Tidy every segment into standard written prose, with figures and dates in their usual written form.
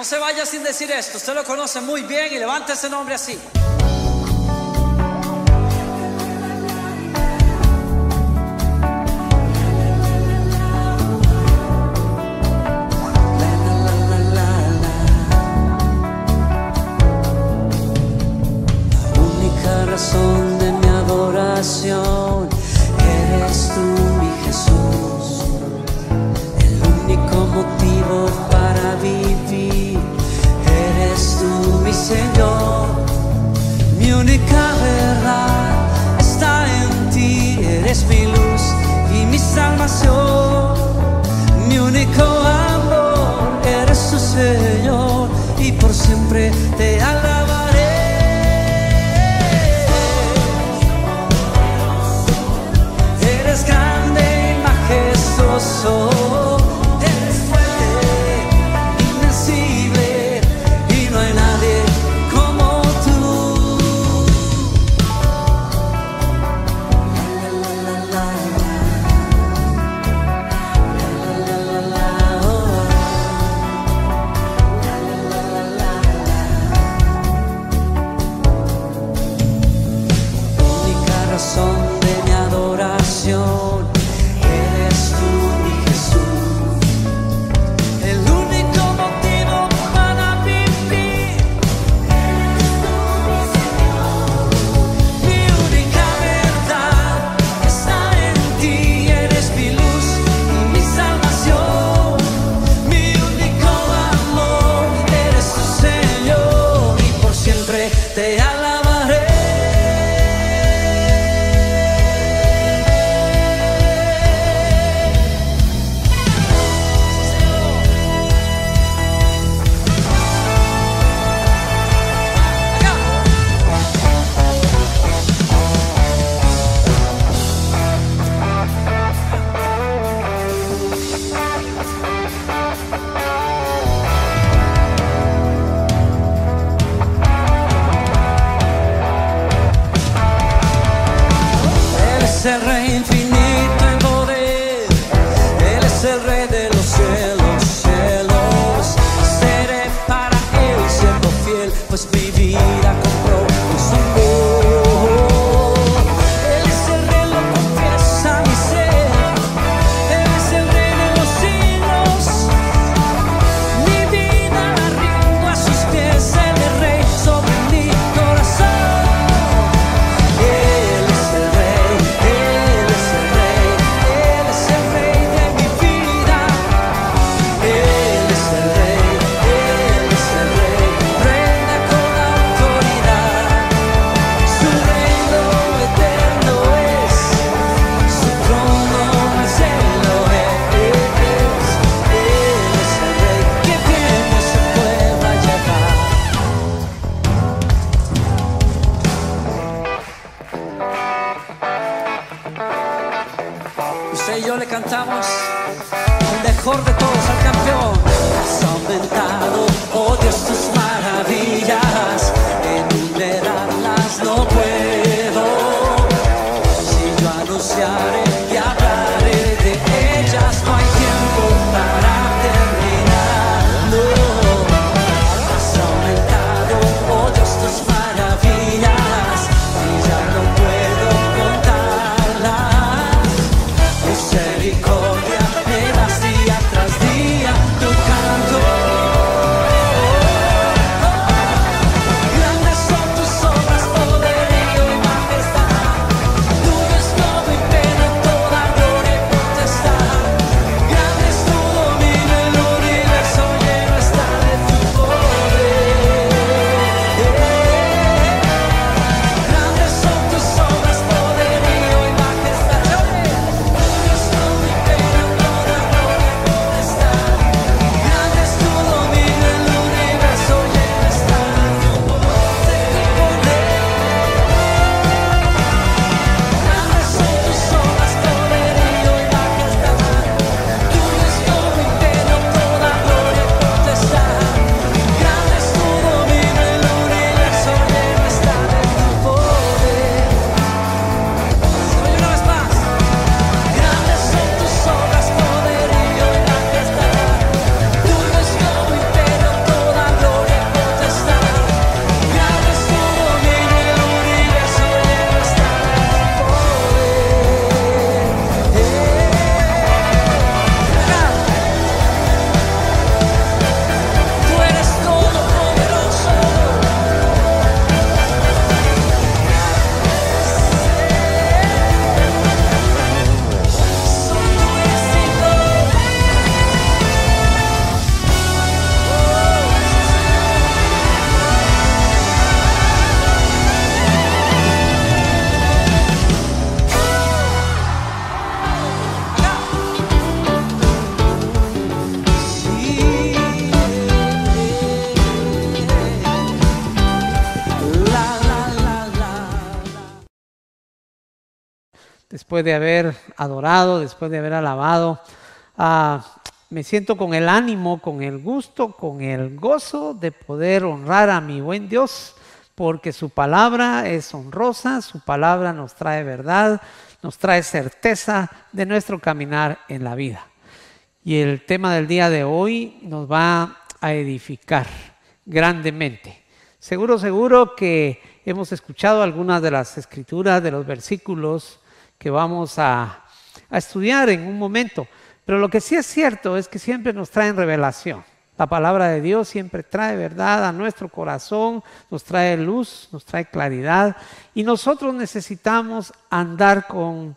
No se vaya sin decir esto. Usted lo conoce muy bien y levante ese nombre así. La única razón de mi adoración eres tú, mi Jesús. El único motivo para vivir eres tú, mi Señor. Mi única verdad está en ti. Eres mi luz y mi salvación. Mi único amor eres tu Señor, y por siempre te alabaré. Eres grande y majestuoso. De mi adoración eres tú, mi Jesús. El único motivo para vivir eres tú, mi Señor. Mi única verdad está en ti. Eres mi luz y mi salvación. Mi único amor eres tu Señor, y por siempre te alabaré. Él es el Rey infinito en poder. Él es el Rey de los cielos, cielos. Seré para Él siendo fiel, pues mi vida compró con su amor. Él es el Rey, lo confiesa mi ser. Él es el Rey de los siglos. Mi vida la rindo a sus pies. Él es Rey sobre mi corazón. Usted y yo le cantamos el mejor de todos al campeón. Has aumentado, oh Dios, tus maravillas. Enumerarlas no puedo. Si yo anunciaré y hablaré de ellas, no hay tiempo para terminar. No. Has aumentado, oh Dios, tus maravillas, y ya no puedo contarlas. Misericordia me das día tras día, tu canto. después de haber adorado, después de haber alabado, me siento con el ánimo, con el gusto, con el gozo de poder honrar a mi buen Dios, porque su palabra es honrosa, su palabra nos trae verdad, nos trae certeza de nuestro caminar en la vida. Y el tema del día de hoy nos va a edificar grandemente. Seguro que hemos escuchado algunas de las escrituras, de los versículos que vamos a estudiar en un momento. Pero lo que sí es cierto es que siempre nos traen revelación. La palabra de Dios siempre trae verdad a nuestro corazón, nos trae luz, nos trae claridad. Y nosotros necesitamos andar con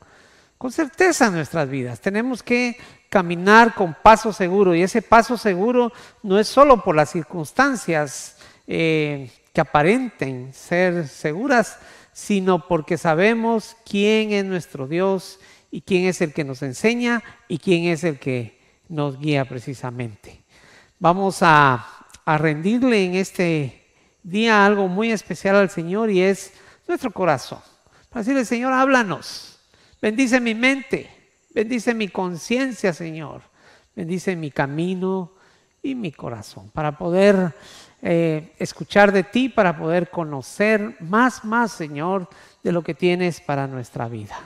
certeza en nuestras vidas. Tenemos que caminar con paso seguro. Y ese paso seguro no es solo por las circunstancias que aparenten ser seguras, sino porque sabemos quién es nuestro Dios y quién es el que nos enseña y quién es el que nos guía precisamente. Vamos a rendirle en este día algo muy especial al Señor, y es nuestro corazón. Para decirle: Señor, háblanos, bendice mi mente, bendice mi conciencia, Señor, bendice mi camino y mi corazón, para poder escuchar de ti, para poder conocer más, Señor, de lo que tienes para nuestra vida.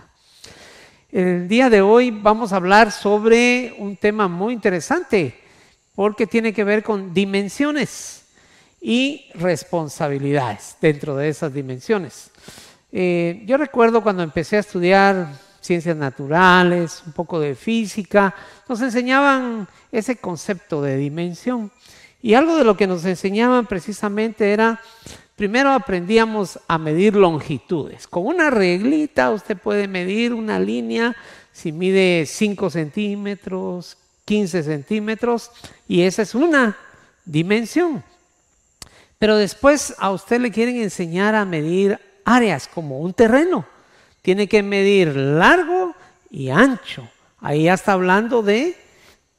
El día de hoy vamos a hablar sobre un tema muy interesante, porque tiene que ver con dimensiones y responsabilidades dentro de esas dimensiones. Yo recuerdo cuando empecé a estudiar ciencias naturales, un poco de física, nos enseñaban ese concepto de dimensión. Y algo de lo que nos enseñaban precisamente era, primero aprendíamos a medir longitudes. Con una reglita usted puede medir una línea, si mide 5 centímetros, 15 centímetros, y esa es una dimensión. Pero después a usted le quieren enseñar a medir áreas como un terreno. Tiene que medir largo y ancho. Ahí ya está hablando de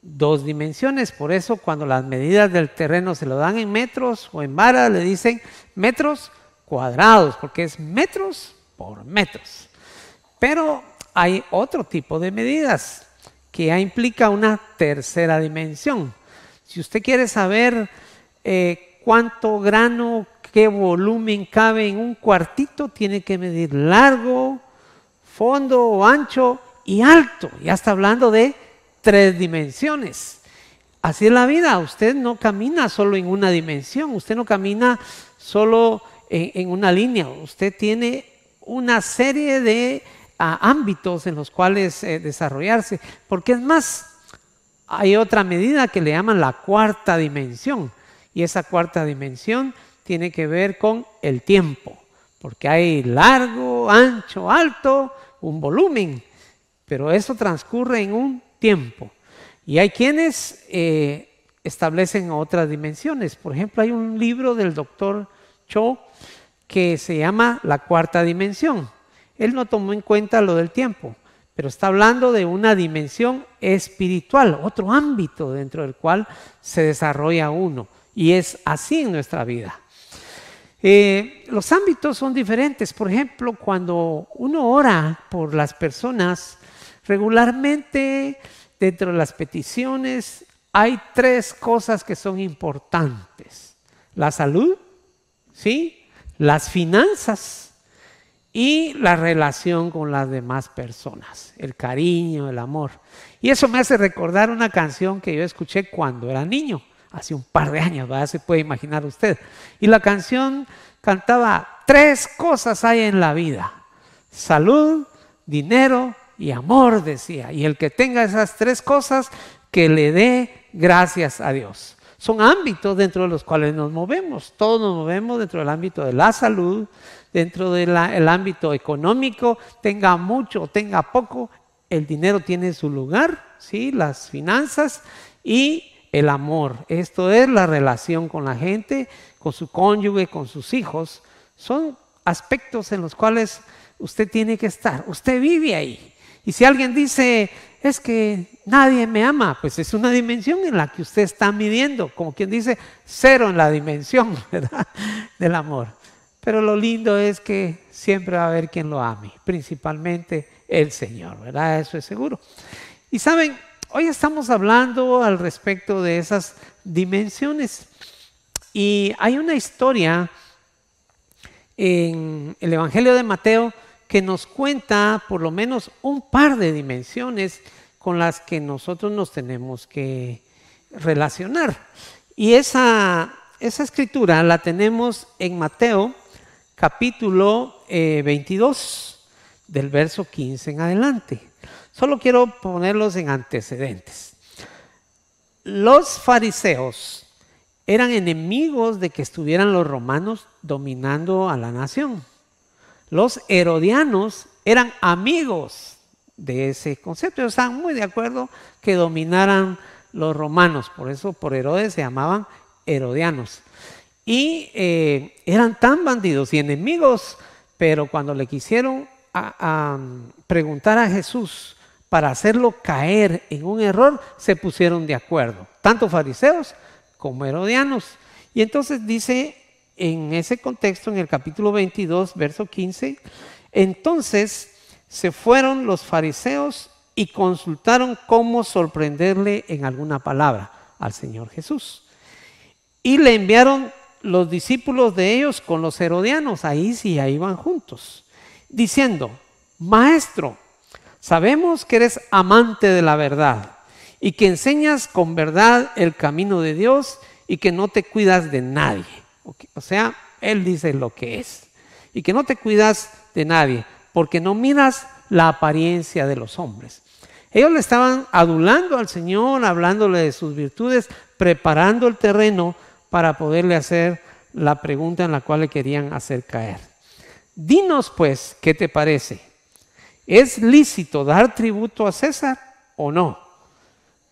2 dimensiones. Por eso cuando las medidas del terreno se lo dan en metros o en varas, le dicen metros cuadrados, porque es metros por metros. Pero hay otro tipo de medidas que ya implica una tercera dimensión. Si usted quiere saber cuánto grano, qué volumen cabe en un cuartito, tiene que medir largo, fondo, ancho y alto. Ya está hablando de 3 dimensiones. Así es la vida. Usted no camina solo en una dimensión, usted no camina solo en una línea. Usted tiene una serie de ámbitos en los cuales desarrollarse, porque es más, hay otra medida que le llaman la cuarta dimensión, y esa cuarta dimensión tiene que ver con el tiempo, porque hay largo, ancho, alto, un volumen, pero eso transcurre en un tiempo. Y hay quienes establecen otras dimensiones. Por ejemplo, hay un libro del doctor Cho que se llama La Cuarta Dimensión. Él no tomó en cuenta lo del tiempo, pero está hablando de una dimensión espiritual, otro ámbito dentro del cual se desarrolla uno. Y es así en nuestra vida. Los ámbitos son diferentes. Por ejemplo, cuando uno ora por las personas, regularmente dentro de las peticiones hay 3 cosas que son importantes: la salud, ¿sí?, las finanzas y la relación con las demás personas, el cariño, el amor. Y eso me hace recordar una canción que yo escuché cuando era niño, hace un par de años, ¿verdad? Se puede imaginar usted. Y la canción cantaba: 3 cosas hay en la vida: salud, dinero y amor, decía. Y el que tenga esas 3 cosas, que le dé gracias a Dios. Son ámbitos dentro de los cuales nos movemos. Todos nos movemos dentro del ámbito de la salud, dentro del ámbito económico, tenga mucho o tenga poco, el dinero tiene su lugar, ¿sí?, las finanzas y el amor. Esto es la relación con la gente, con su cónyuge, con sus hijos. Son aspectos en los cuales usted tiene que estar. Usted vive ahí. Y si alguien dice: es que nadie me ama, pues es una dimensión en la que usted está midiendo, como quien dice, 0 en la dimensión, ¿verdad?, del amor. pero lo lindo es que siempre va a haber quien lo ame, principalmente el Señor, ¿verdad? Eso es seguro. Y saben, hoy estamos hablando al respecto de esas dimensiones. Y hay una historia en el Evangelio de Mateo que nos cuenta por lo menos un par de dimensiones con las que nosotros nos tenemos que relacionar. Y esa escritura la tenemos en Mateo capítulo 22, del verso 15 en adelante. Solo quiero ponerlos en antecedentes. Los fariseos eran enemigos de que estuvieran los romanos dominando a la nación. Los herodianos eran amigos de ese concepto. Ellos estaban muy de acuerdo que dominaran los romanos. Por eso por Herodes se llamaban herodianos. Y eran tan bandidos y enemigos, pero cuando le quisieron preguntar a Jesús para hacerlo caer en un error, se pusieron de acuerdo, tanto fariseos como herodianos. Y entonces dice en ese contexto, en el capítulo 22, verso 15, entonces se fueron los fariseos y consultaron cómo sorprenderle en alguna palabra al Señor Jesús. Y le enviaron los discípulos de ellos con los herodianos, ahí sí, ahí van juntos, diciendo: Maestro, sabemos que eres amante de la verdad y que enseñas con verdad el camino de Dios y que no te cuidas de nadie. O sea, él dice lo que es. Y que no te cuidas de nadie porque no miras la apariencia de los hombres. Ellos le estaban adulando al Señor, hablándole de sus virtudes, preparando el terreno para poderle hacer la pregunta en la cual le querían hacer caer. Dinos pues, ¿qué te parece? ¿Es lícito dar tributo a César o no?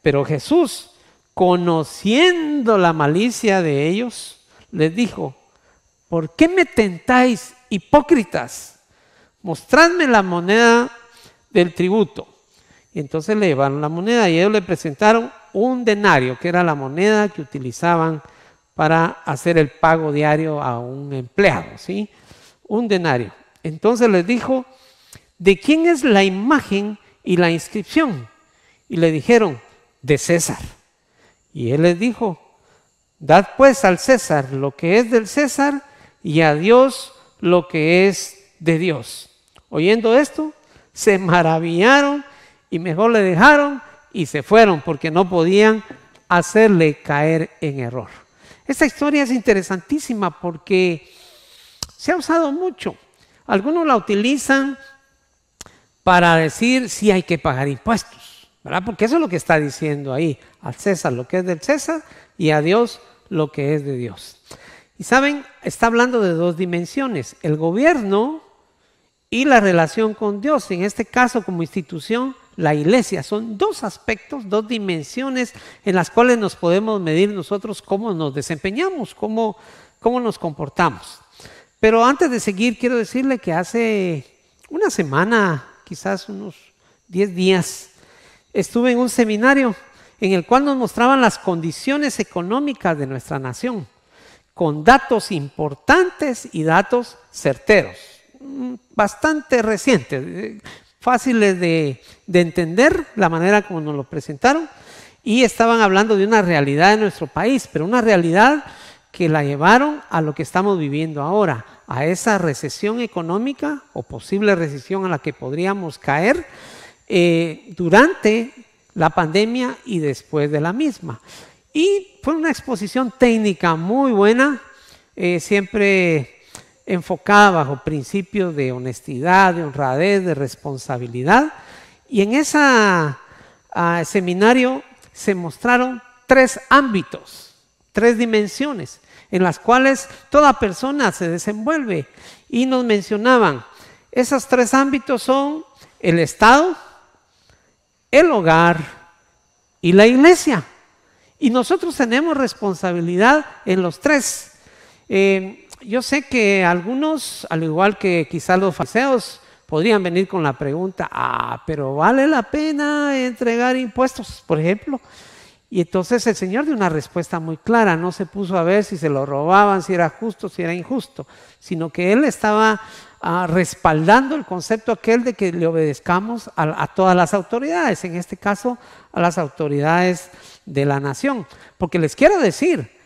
Pero Jesús, conociendo la malicia de ellos, les dijo: ¿por qué me tentáis, hipócritas? Mostradme la moneda del tributo. Y entonces le llevaron la moneda y ellos le presentaron un denario, que era la moneda que utilizaban para hacer el pago diario a un empleado, ¿sí? Un denario. Entonces les dijo: ¿de quién es la imagen y la inscripción? Y le dijeron: de César. Y él les dijo: dad pues al César lo que es del César y a Dios lo que es de Dios. Oyendo esto, se maravillaron y mejor le dejaron y se fueron porque no podían hacerle caer en error. Esta historia es interesantísima porque se ha usado mucho. Algunos la utilizan para decir si hay que pagar impuestos, ¿verdad? Porque eso es lo que está diciendo ahí: al César lo que es del César y a Dios lo que es de Dios. Y saben, está hablando de dos dimensiones: el gobierno y la relación con Dios. En este caso, como institución, la iglesia. Son dos aspectos, dos dimensiones en las cuales nos podemos medir nosotros cómo nos desempeñamos, cómo nos comportamos. Pero antes de seguir, quiero decirle que hace una semana, quizás unos 10 días, estuve en un seminario en el cual nos mostraban las condiciones económicas de nuestra nación, con datos importantes y datos certeros, bastante recientes, fáciles de entender la manera como nos lo presentaron, y estaban hablando de una realidad de nuestro país, pero una realidad que la llevaron a lo que estamos viviendo ahora, a esa recesión económica o posible recesión a la que podríamos caer durante la pandemia y después de la misma. Y fue una exposición técnica muy buena, siempre enfocada bajo principios de honestidad, de honradez, de responsabilidad. Y en ese seminario se mostraron 3 ámbitos, 3 dimensiones en las cuales toda persona se desenvuelve. Y nos mencionaban, esos 3 ámbitos son el Estado, el hogar y la iglesia. Y nosotros tenemos responsabilidad en los 3. Yo sé que algunos, al igual que quizás los fariseos, podrían venir con la pregunta: pero ¿vale la pena entregar impuestos, por ejemplo? Y entonces el Señor dio una respuesta muy clara, no se puso a ver si se lo robaban, si era justo, si era injusto, sino que Él estaba respaldando el concepto aquel de que le obedezcamos a todas las autoridades, en este caso a las autoridades de la nación. Porque les quiero decir,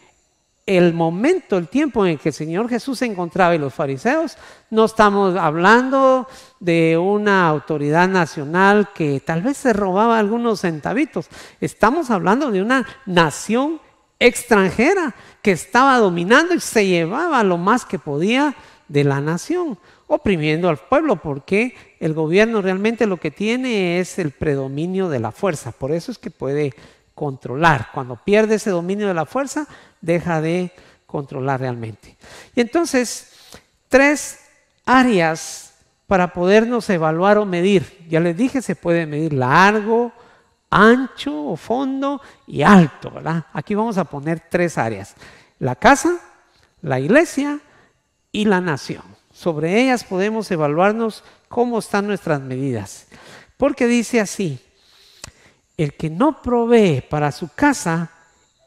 el momento, el tiempo en el que el Señor Jesús se encontraba y los fariseos, no estamos hablando de una autoridad nacional que tal vez se robaba algunos centavitos. Estamos hablando de una nación extranjera que estaba dominando y se llevaba lo más que podía de la nación, oprimiendo al pueblo, porque el gobierno realmente lo que tiene es el predominio de la fuerza. Por eso es que puede controlar. Cuando pierde ese dominio de la fuerza, deja de controlar realmente. Y entonces, 3 áreas para podernos evaluar o medir. Ya les dije, se puede medir largo, ancho o fondo y alto, ¿verdad? Aquí vamos a poner 3 áreas: la casa, la iglesia y la nación. Sobre ellas podemos evaluarnos cómo están nuestras medidas. Porque dice así: el que no provee para su casa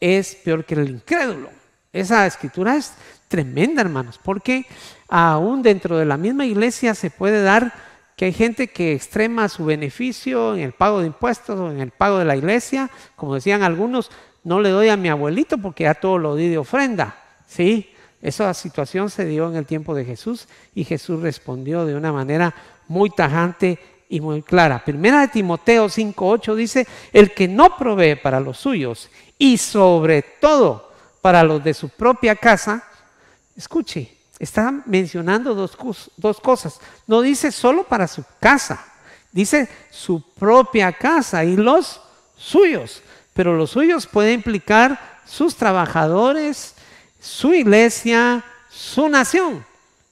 es peor que el incrédulo. Esa escritura es tremenda, hermanos, porque aún dentro de la misma iglesia se puede dar que hay gente que extrema su beneficio en el pago de impuestos o en el pago de la iglesia. Como decían algunos, no le doy a mi abuelito porque ya todo lo di de ofrenda. Sí, esa situación se dio en el tiempo de Jesús y Jesús respondió de una manera muy tajante y muy clara. Primera de Timoteo 5:8 dice: el que no provee para los suyos y sobre todo para los de su propia casa. Escuche, está mencionando dos cosas. No dice solo para su casa, dice su propia casa y los suyos. Pero los suyos puede implicar sus trabajadores, su iglesia, su nación.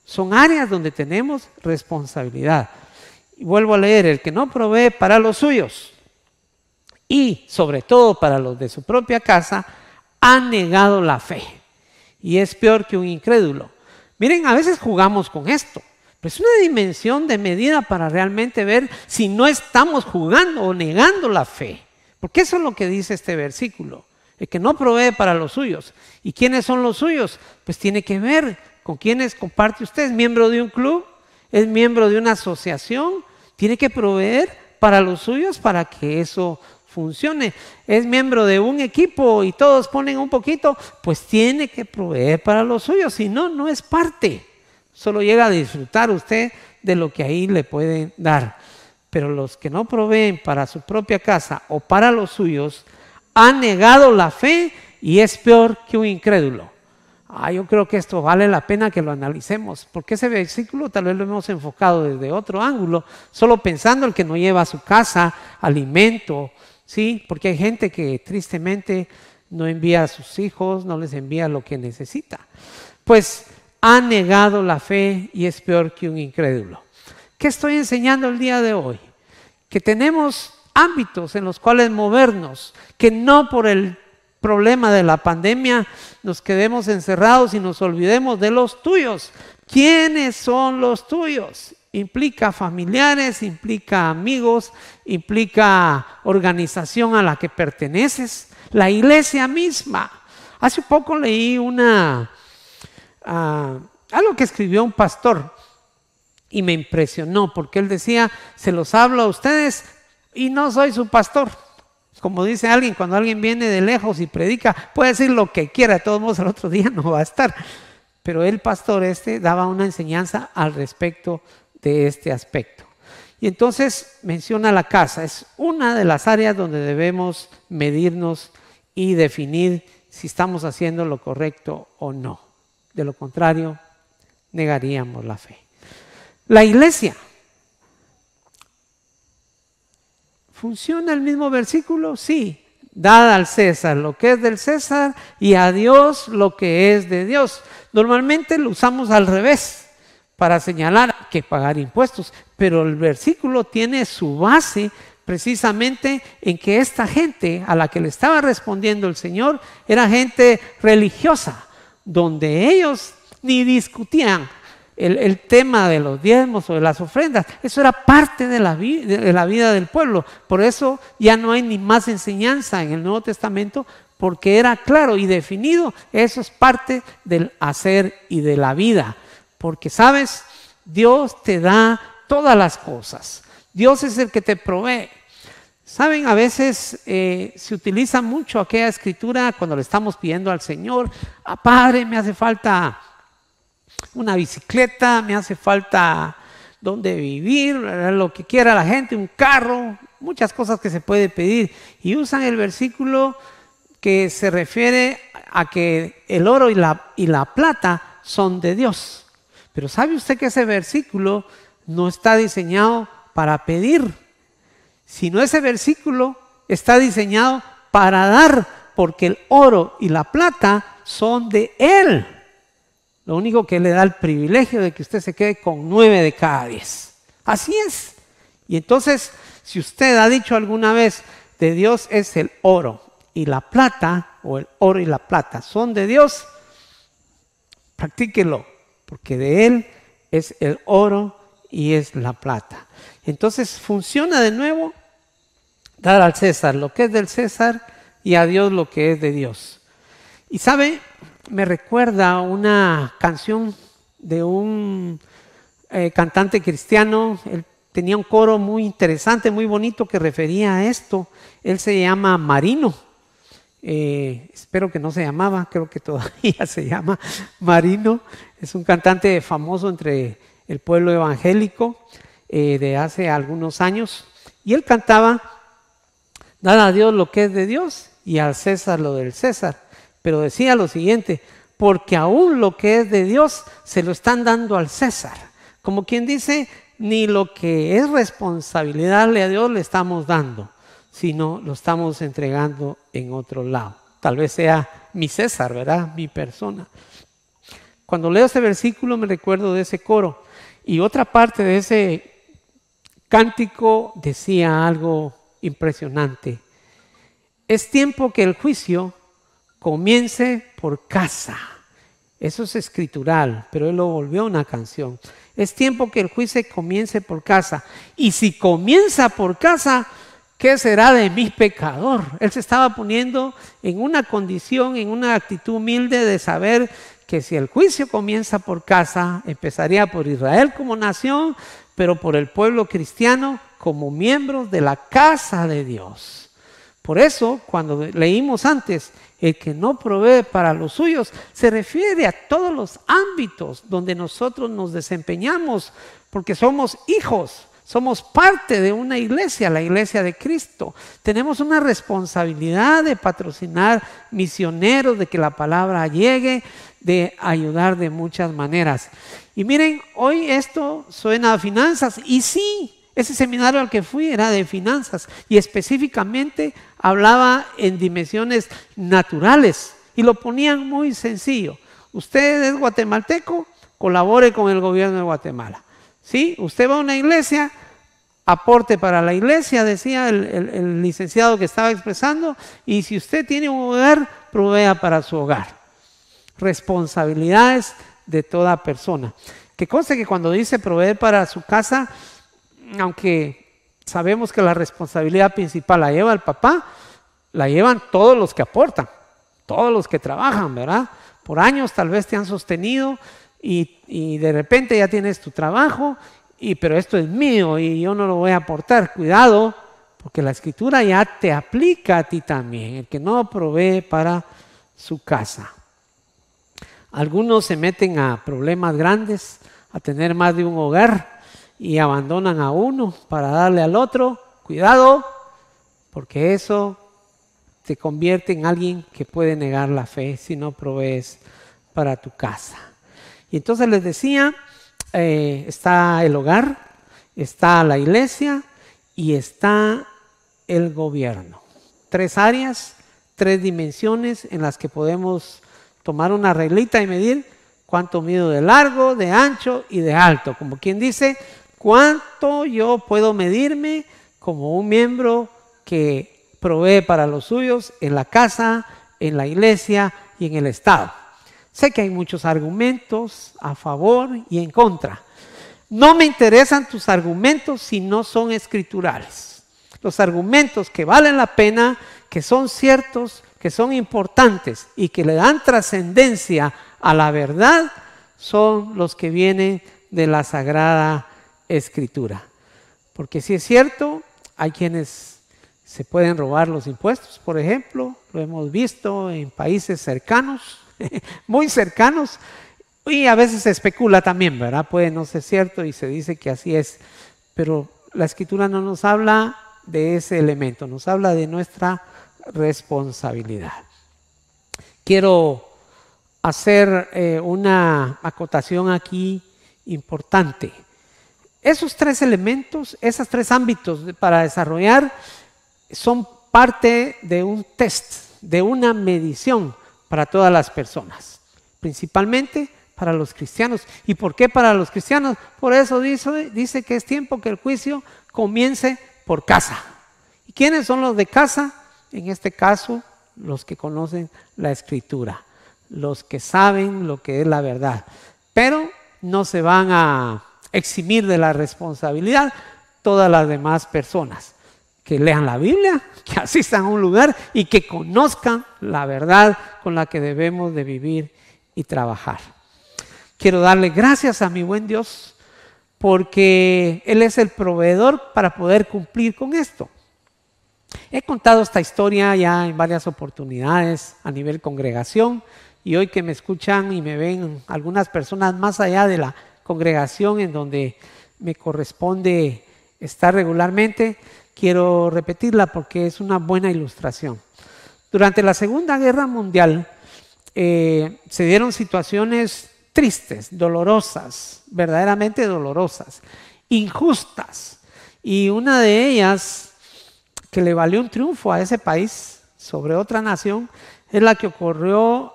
Son áreas donde tenemos responsabilidad. Y vuelvo a leer: el que no provee para los suyos y sobre todo para los de su propia casa, ha negado la fe y es peor que un incrédulo. Miren, a veces jugamos con esto, pero es una dimensión de medida para realmente ver si no estamos jugando o negando la fe, porque eso es lo que dice este versículo: el que no provee para los suyos. ¿Y quiénes son los suyos? Pues tiene que ver con quiénes comparte usted. ¿Es miembro de un club? ¿Es miembro de una asociación? Tiene que proveer para los suyos para que eso funcione. ¿Es miembro de un equipo y todos ponen un poquito? Pues tiene que proveer para los suyos, si no, no es parte. Solo llega a disfrutar usted de lo que ahí le pueden dar. Pero los que no proveen para su propia casa o para los suyos han negado la fe y es peor que un incrédulo. Yo creo que esto vale la pena que lo analicemos, porque ese versículo tal vez lo hemos enfocado desde otro ángulo, solo pensando el que no lleva a su casa alimento, ¿sí? Porque hay gente que tristemente no envía a sus hijos, no les envía lo que necesita. Pues ha negado la fe y es peor que un incrédulo. ¿Qué estoy enseñando el día de hoy? Que tenemos ámbitos en los cuales movernos, que no por el problema de la pandemia nos quedemos encerrados y nos olvidemos de los tuyos. ¿Quiénes son los tuyos? Implica familiares, implica amigos, implica organización a la que perteneces, la iglesia misma. Hace poco leí algo que escribió un pastor y me impresionó, porque él decía: se los hablo a ustedes y no soy su pastor. Como dice alguien, cuando alguien viene de lejos y predica, puede decir lo que quiera, de todos modos el otro día no va a estar. Pero el pastor daba una enseñanza al respecto de este aspecto. Y entonces menciona la casa. Es una de las áreas donde debemos medirnos y definir si estamos haciendo lo correcto o no. De lo contrario, negaríamos la fe. La iglesia. ¿Funciona el mismo versículo? Sí. Dad al César lo que es del César y a Dios lo que es de Dios. Normalmente lo usamos al revés para señalar que pagar impuestos, pero el versículo tiene su base precisamente en que esta gente a la que le estaba respondiendo el Señor era gente religiosa, donde ellos ni discutían el tema de los diezmos o de las ofrendas. Eso era parte de la vida del pueblo. Por eso ya no hay ni más enseñanza en el Nuevo Testamento, porque era claro y definido. Eso es parte del hacer y de la vida. Porque, ¿sabes? Dios te da todas las cosas. Dios es el que te provee. Saben, a veces se utiliza mucho aquella escritura cuando le estamos pidiendo al Señor: Padre, me hace falta una bicicleta, me hace falta donde vivir, lo que quiera la gente, un carro, muchas cosas que se puede pedir. Y usan el versículo que se refiere a que el oro y la plata son de Dios. Pero ¿sabe usted que ese versículo no está diseñado para pedir? Sino ese versículo está diseñado para dar, porque el oro y la plata son de Él. Lo único que le da el privilegio de que usted se quede con 9 de cada 10. Así es. Y entonces, si usted ha dicho alguna vez: de Dios es el oro y la plata, o el oro y la plata son de Dios, practíquelo, porque de Él es el oro y es la plata. Entonces funciona de nuevo: dar al César lo que es del César y a Dios lo que es de Dios. Y sabe, me recuerda una canción de un cantante cristiano. Él tenía un coro muy interesante, muy bonito, que refería a esto. Él se llama Marino. Espero que no se llamaba, creo que todavía se llama Marino. Es un cantante famoso entre el pueblo evangélico de hace algunos años. Y él cantaba: dar a Dios lo que es de Dios y al César lo del César. Pero decía lo siguiente: porque aún lo que es de Dios se lo están dando al César. Como quien dice, ni lo que es responsabilidad de Dios le estamos dando, sino lo estamos entregando en otro lado. Tal vez sea mi César, ¿verdad? Mi persona. Cuando leo ese versículo me recuerdo de ese coro. Y otra parte de ese cántico decía algo impresionante: es tiempo que el juicio comience por casa. Eso es escritural, pero él lo volvió una canción. Es tiempo que el juicio comience por casa. Y si comienza por casa, ¿qué será de mi pecador? Él se estaba poniendo en una condición, en una actitud humilde de saber que si el juicio comienza por casa, empezaría por Israel como nación, pero por el pueblo cristiano como miembros de la casa de Dios. Por eso, cuando leímos antes, el que no provee para los suyos, se refiere a todos los ámbitos donde nosotros nos desempeñamos, porque somos hijos, somos parte de una iglesia, la iglesia de Cristo. Tenemos una responsabilidad de patrocinar misioneros, de que la palabra llegue, de ayudar de muchas maneras. Y miren, hoy esto suena a finanzas, y sí, ese seminario al que fui era de finanzas y específicamente hablaba en dimensiones naturales y lo ponían muy sencillo. Usted es guatemalteco, colabore con el gobierno de Guatemala. ¿Sí? Usted va a una iglesia, aporte para la iglesia, decía el licenciado que estaba expresando, y si usted tiene un hogar, provea para su hogar. Responsabilidades de toda persona. Que conste que cuando dice proveer para su casa, aunque sabemos que la responsabilidad principal la lleva el papá, la llevan todos los que aportan, todos los que trabajan, ¿verdad? Por años tal vez te han sostenido y de repente ya tienes tu trabajo, pero esto es mío y yo no lo voy a aportar. Cuidado, porque la escritura ya te aplica a ti también, el que no provee para su casa. Algunos se meten a problemas grandes, a tener más de un hogar, y abandonan a uno para darle al otro. Cuidado, porque eso te convierte en alguien que puede negar la fe si no provees para tu casa. Y entonces les decía, está el hogar, está la iglesia y está el gobierno. 3 áreas, 3 dimensiones en las que podemos tomar una reglita y medir cuánto mido de largo, de ancho y de alto. Como quien dice, cuánto yo puedo medirme como un miembro que provee para los suyos en la casa, en la iglesia y en el Estado. Sé que hay muchos argumentos a favor y en contra. No me interesan tus argumentos si no son escriturales. Los argumentos que valen la pena, que son ciertos, que son importantes y que le dan trascendencia a la verdad, son los que vienen de la Sagrada Escritura. Porque si es cierto, hay quienes se pueden robar los impuestos, por ejemplo, lo hemos visto en países cercanos, muy cercanos, y a veces se especula también, ¿verdad? Puede no ser cierto y se dice que así es, pero la Escritura no nos habla de ese elemento, nos habla de nuestra responsabilidad. Quiero hacer una acotación aquí importante. Esos tres elementos, esos tres ámbitos para desarrollar son parte de un test, de una medición para todas las personas, principalmente para los cristianos. ¿Y por qué para los cristianos? Por eso dice que es tiempo que el juicio comience por casa. ¿Y quiénes son los de casa? En este caso, los que conocen la Escritura, los que saben lo que es la verdad, pero no se van a eximir de la responsabilidad todas las demás personas que lean la Biblia, que asistan a un lugar y que conozcan la verdad con la que debemos de vivir y trabajar. Quiero darle gracias a mi buen Dios porque Él es el proveedor para poder cumplir con esto. He contado esta historia ya en varias oportunidades a nivel congregación y hoy que me escuchan y me ven algunas personas más allá de la congregación en donde me corresponde estar regularmente, quiero repetirla porque es una buena ilustración. Durante la Segunda Guerra Mundial se dieron situaciones tristes, dolorosas, verdaderamente dolorosas, injustas, y una de ellas que le valió un triunfo a ese país sobre otra nación es la que ocurrió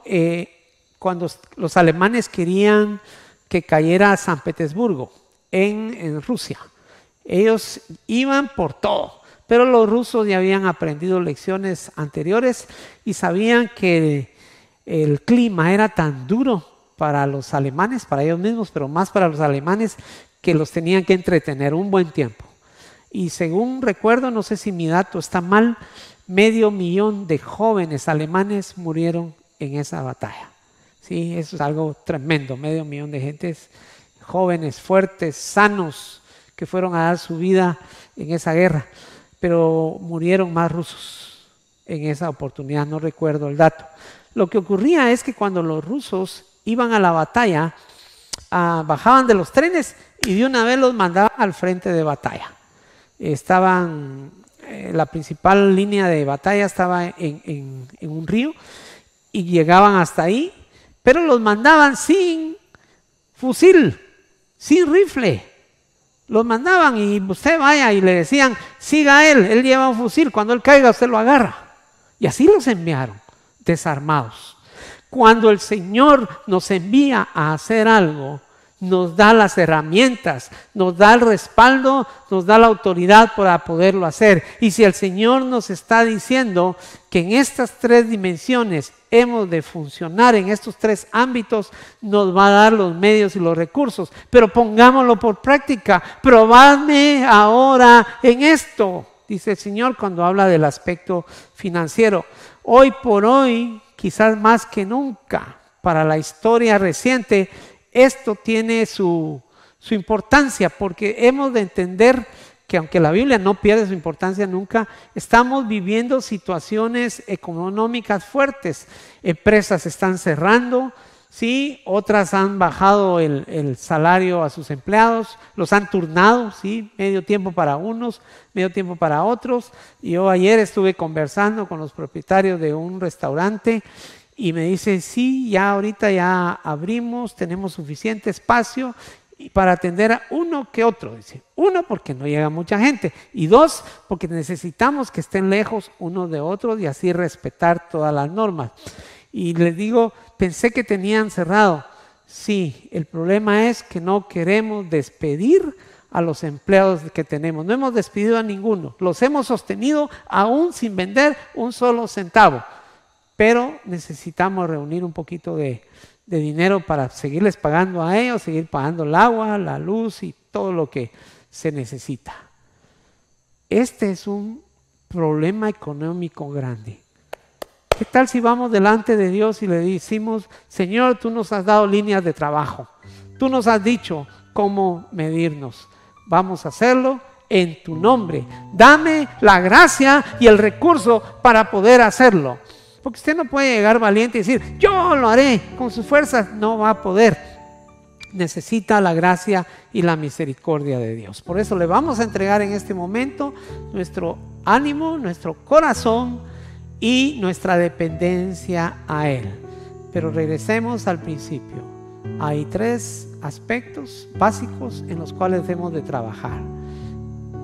cuando los alemanes querían que cayera San Petersburgo en Rusia. Ellos iban por todo, pero los rusos ya habían aprendido lecciones anteriores y sabían que el clima era tan duro para los alemanes, para ellos mismos, pero más para los alemanes, que los tenían que entretener un buen tiempo. Y según recuerdo, no sé si mi dato está mal, 500,000 de jóvenes alemanes murieron en esa batalla. Sí, eso es algo tremendo, 500,000 de gentes jóvenes, fuertes, sanos, que fueron a dar su vida en esa guerra, pero murieron más rusos en esa oportunidad, no recuerdo el dato. Lo que ocurría es que cuando los rusos iban a la batalla, bajaban de los trenes y de una vez los mandaban al frente de batalla. La principal línea de batalla estaba en un río y llegaban hasta ahí, pero los mandaban sin fusil, sin rifle. Los mandaban y usted vaya y le decían, siga él lleva un fusil, cuando él caiga usted lo agarra. Y así los enviaron, desarmados. Cuando el Señor nos envía a hacer algo, nos da las herramientas, nos da el respaldo, nos da la autoridad para poderlo hacer. Y si el Señor nos está diciendo que en estas tres dimensiones hemos de funcionar, en estos tres ámbitos, nos va a dar los medios y los recursos. Pero pongámoslo por práctica. Probadme ahora en esto, dice el Señor cuando habla del aspecto financiero. Hoy por hoy, quizás más que nunca, para la historia reciente, esto tiene su importancia, porque hemos de entender que aunque la Biblia no pierde su importancia nunca, estamos viviendo situaciones económicas fuertes. Empresas están cerrando, ¿sí? Otras han bajado el salario a sus empleados, los han turnado, ¿sí? Medio tiempo para unos, medio tiempo para otros. Yo ayer estuve conversando con los propietarios de un restaurante y me dice, sí, ya ahorita ya abrimos, tenemos suficiente espacio para atender a uno que otro. Dice, uno, porque no llega mucha gente, y dos, porque necesitamos que estén lejos unos de otros y así respetar todas las normas. Y les digo, pensé que tenían cerrado. Sí, el problema es que no queremos despedir a los empleados que tenemos. No hemos despedido a ninguno, los hemos sostenido aún sin vender un solo centavo. Pero necesitamos reunir un poquito de de dinero para seguirles pagando a ellos, seguir pagando el agua, la luz y todo lo que se necesita. Este es un problema económico grande. ¿Qué tal si vamos delante de Dios y le decimos, Señor, tú nos has dado líneas de trabajo, tú nos has dicho cómo medirnos, vamos a hacerlo en tu nombre, dame la gracia y el recurso para poder hacerlo? Porque usted no puede llegar valiente y decir, yo lo haré con sus fuerzas, no va a poder. Necesita la gracia y la misericordia de Dios. Por eso le vamos a entregar en este momento nuestro ánimo, nuestro corazón y nuestra dependencia a Él. Pero regresemos al principio. Hay 3 aspectos básicos en los cuales debemos de trabajar: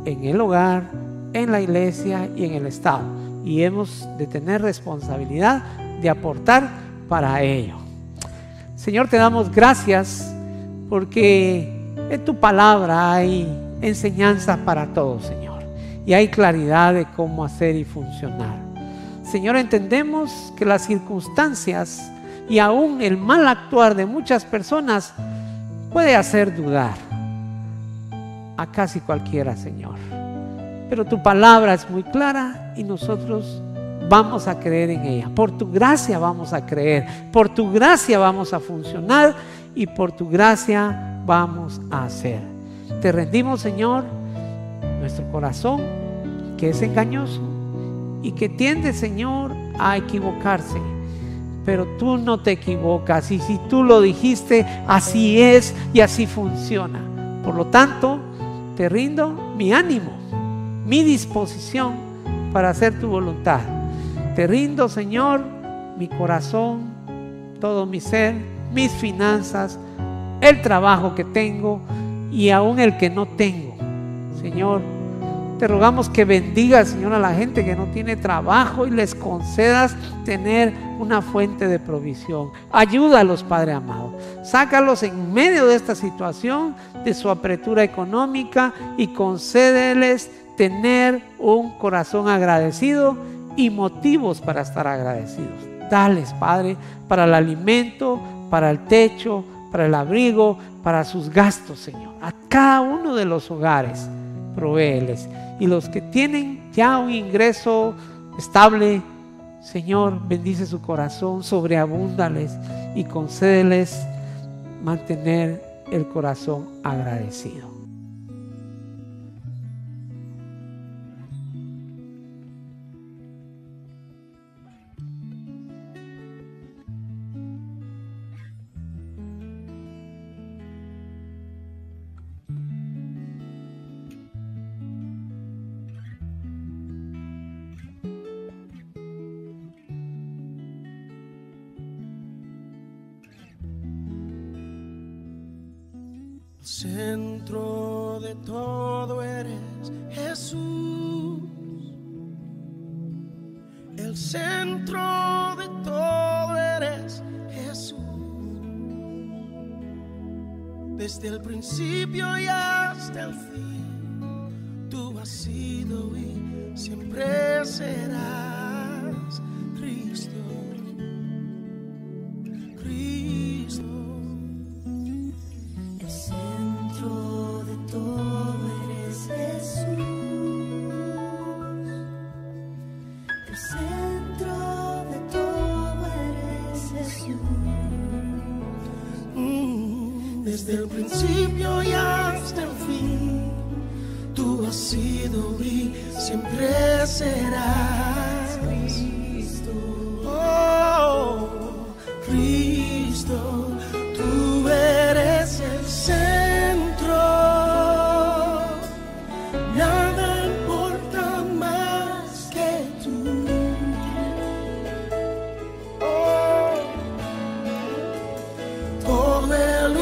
en el hogar, en la iglesia y en el Estado. Y hemos de tener responsabilidad de aportar para ello. Señor, te damos gracias porque en tu palabra hay enseñanza para todos, Señor, y hay claridad de cómo hacer y funcionar. Señor, entendemos que las circunstancias y aún el mal actuar de muchas personas puede hacer dudar a casi cualquiera, Señor. Pero tu palabra es muy clara y nosotros vamos a creer en ella. Por tu gracia vamos a creer, por tu gracia vamos a funcionar y por tu gracia vamos a hacer. Te rendimos, Señor, nuestro corazón, que es engañoso y que tiende, Señor, a equivocarse. Pero tú no te equivocas, y si tú lo dijiste, así es y así funciona. Por lo tanto, te rindo mi ánimo, mi disposición para hacer tu voluntad. Te rindo, Señor, mi corazón, todo mi ser, mis finanzas, el trabajo que tengo y aún el que no tengo. Señor, te rogamos que bendigas, Señor, a la gente que no tiene trabajo y les concedas tener una fuente de provisión. Ayúdalos, Padre amado. Sácalos en medio de esta situación, de su apretura económica, y concédeles tener un corazón agradecido y motivos para estar agradecidos. Dales, Padre, para el alimento, para el techo, para el abrigo, para sus gastos, Señor. A cada uno de los hogares provéeles. Y los que tienen ya un ingreso estable, Señor, bendice su corazón, sobreabúndales y concédeles mantener el corazón agradecido. Centro de todo eres Jesús, el centro de todo eres Jesús, desde el principio y hasta el fin, tú has sido y siempre serás Cristo, Cristo. Desde el principio y hasta el fin, tú has sido y siempre serás Cristo. Oh, Cristo, tú eres el centro. Nada importa más que tú. Oh, todo el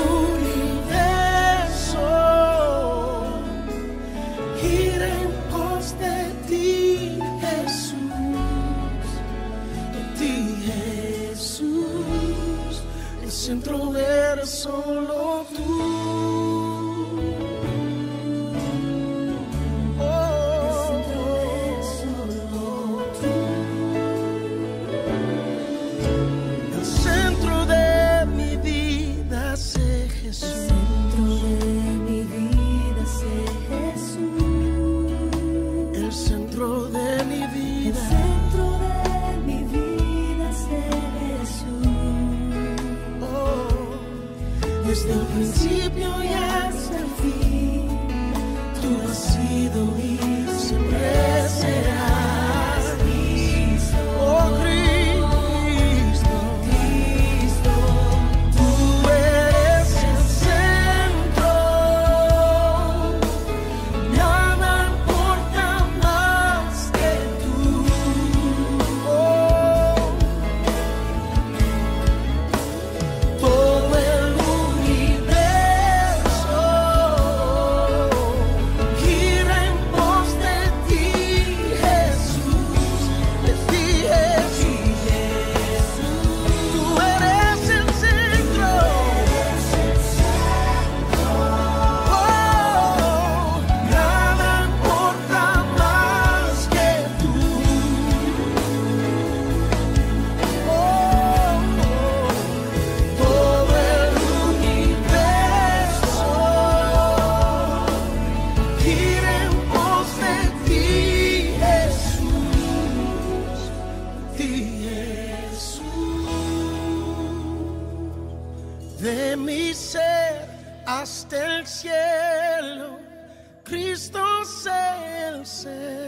centro eres solo tú. Oh, eres solo tú. El centro de mi ser.